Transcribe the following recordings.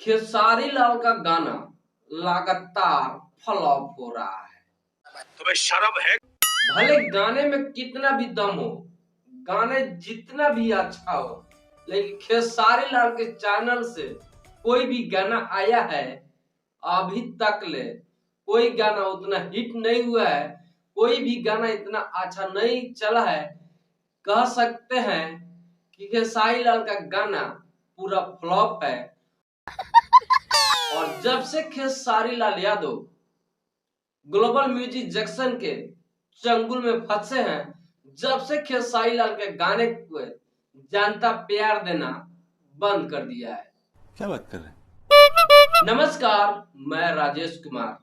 खेसारी लाल का गाना लगातार फ्लॉप हो रहा है। तुम्हें शर्म है? भले गाने में कितना भी दम हो, गाने जितना भी अच्छा हो, लेकिन खेसारी लाल के चैनल से कोई भी गाना आया है अभी तक ले कोई गाना उतना हिट नहीं हुआ है, कोई भी गाना इतना अच्छा नहीं चला है। कह सकते हैं कि खेसारी लाल का गाना पूरा फ्लॉप है। और जब से Khesari Lal Yadav global music junction के चंगुल में फंसे हैं, जब से खेसारी लाल के गाने को जनता प्यार देना बंद कर दिया है। क्या बात कर रहे हैं? नमस्कार, मैं राजेश कुमार।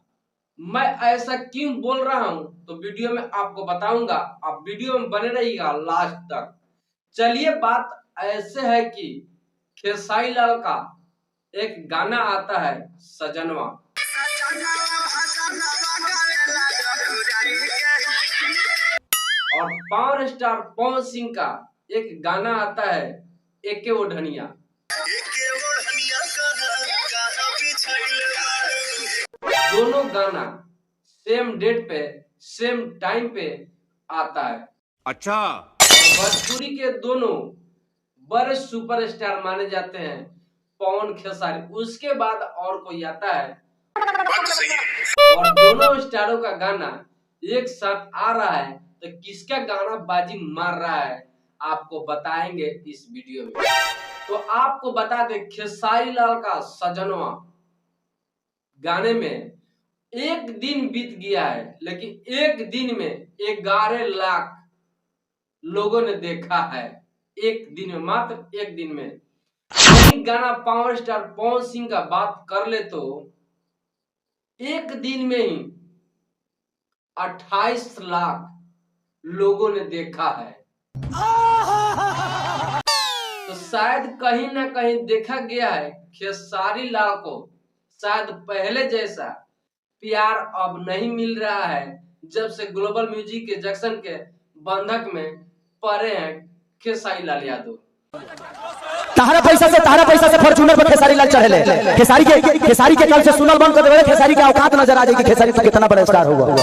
मैं ऐसा क्यों बोल रहा हूं तो वीडियो में आपको बताऊंगा। आप वीडियो में बने रहिएगा लास्ट तक। चलिए, बात ऐसे है कि खेसारी लाल का एक गाना आता है सजनवा, और पावर स्टार पवन सिंह का एक गाना आता है एके ओढ़निया। दोनों गाना सेम डेट पे सेम टाइम पे आता है। अच्छा, भोजपुरी के दोनों बड़े सुपरस्टार माने जाते हैं पवन खेसारी, उसके बाद और कोई आता है। और दोनों स्टारों का गाना एक साथ आ रहा है तो किसका गाना बाजी मार रहा है आपको बताएंगे इस वीडियो में। तो आपको बता दें, खेसारी लाल का सजनवा गाने में एक दिन बीत गया है, लेकिन एक दिन में 11 लाख लोगों ने देखा है। एक दिन में, मात्र एक दिन में। गाना पावर स्टार पवन सिंह का बात कर ले तो एक दिन में ही 28 लाख लोगों ने देखा है। तो शायद कहीं ना कहीं देखा गया है खेसारी लाल को शायद पहले जैसा प्यार अब नहीं मिल रहा है, जब से ग्लोबल म्यूजिक के जंक्शन के बंधक में पड़े हैं खेसारी लाल यादव। तारा पैसा से फॉर्च्यूनर पर खेसारी लाल चढ़े। खेसारी के कल से सुनल बंद कर देवे। खेसारी के औकात नजर आ जाएगी, खेसारी से कितना बड़ा स्टार होगा।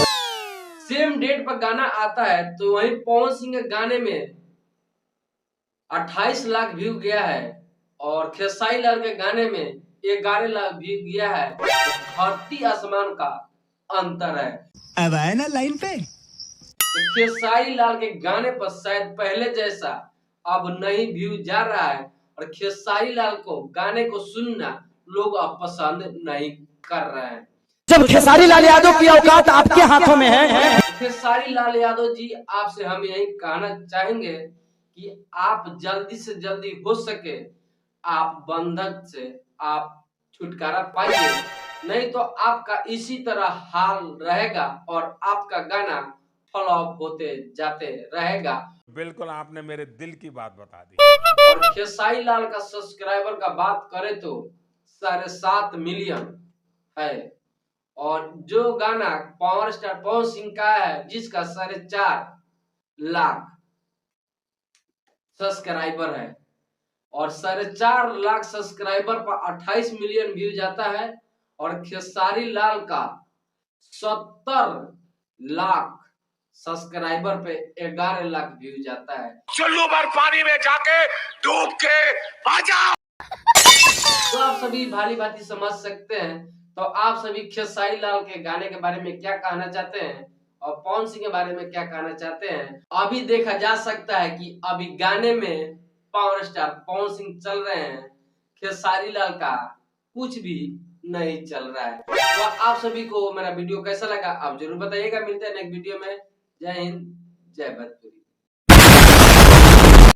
सेम डेट पर गाना आता है तो वहीं पवन सिंह के गाने में 28 लाख व्यू गया है और खेसारी लाल के गाने में 11 लाख व्यू गया है। धरती आसमान का अंतर है। अब आए ना लाइन पे। तो खेसारी लाल के गाने पर शायद पहले जैसा अब नहीं व्यू जा रहा है और खेसारी लाल को गाने को सुनना लोग अब पसंद नहीं कर रहे हैं। जब खेसारी लाल यादव की औकात आपके हाथों में है। खेसारी लाल यादव जी, आपसे हम यही कहना चाहेंगे कि आप जल्दी से जल्दी हो सके आप बंधक से आप छुटकारा पाइए, नहीं तो आपका इसी तरह हाल रहेगा और आपका गाना फ्लॉप होते जाते रहेगा। बिल्कुल आपने मेरे दिल की बात बता दी। और खेसारी लाल का सब्सक्राइबर का बात करें तो 7.5 मिलियन है, और जो गाना पावर स्टार पवन सिंह का है जिसका 4.5 लाख सब्सक्राइबर है, और 4.5 लाख सब्सक्राइबर पर 28 मिलियन व्यू जाता है, और खेसारी लाल का 70 लाख सब्सक्राइबर पे 11 लाख व्यू जाता है। चुल्लू भर पानी में जाके डूब के आ जाओ। तो आप सभी भाली भांति समझ सकते हैं। तो आप सभी खेसारी लाल के गाने के बारे में क्या कहना चाहते हैं और पवन सिंह के बारे में क्या कहना चाहते हैं। अभी देखा जा सकता है कि अभी गाने में पावर स्टार पवन सिंह चल रहे हैं, खेसारी लाल का कुछ भी नहीं चल रहा है। तो आप सभी को मेरा वीडियो कैसा लगा आप जरूर बताइएगा। मिलते हैं नेक्स्ट वीडियो में। जय हिंद, जय भोजपुरी।